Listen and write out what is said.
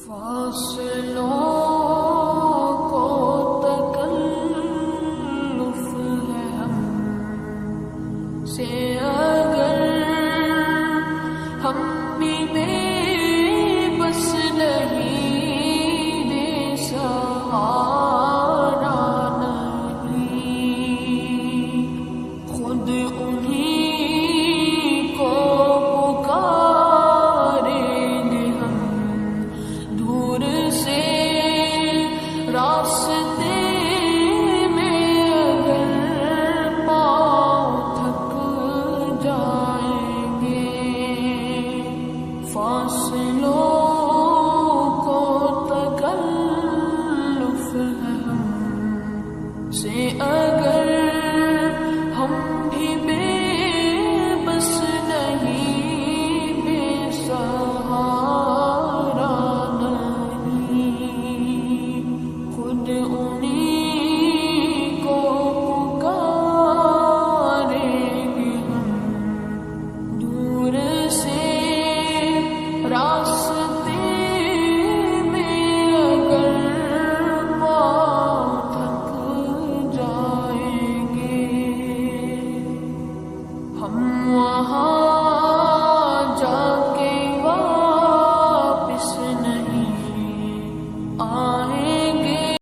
فاصلوں کو تکلف ہے ہم سے اگر ہم بھی بے بس نہیں بے سہارا نہیں خود انہیں کو پکاریں گے ہم دور سے راستے میں اگر پاؤں تھک جائیں گے فاصلوں کو تکلف ہے ہم سے اگر ہم بھی بے بس نہیں بے سہارا نہیں خود انہیں کو پکاریں گے ہم دور سے راستے میں اگر پاؤں تھک جائیں گے ہم وہاں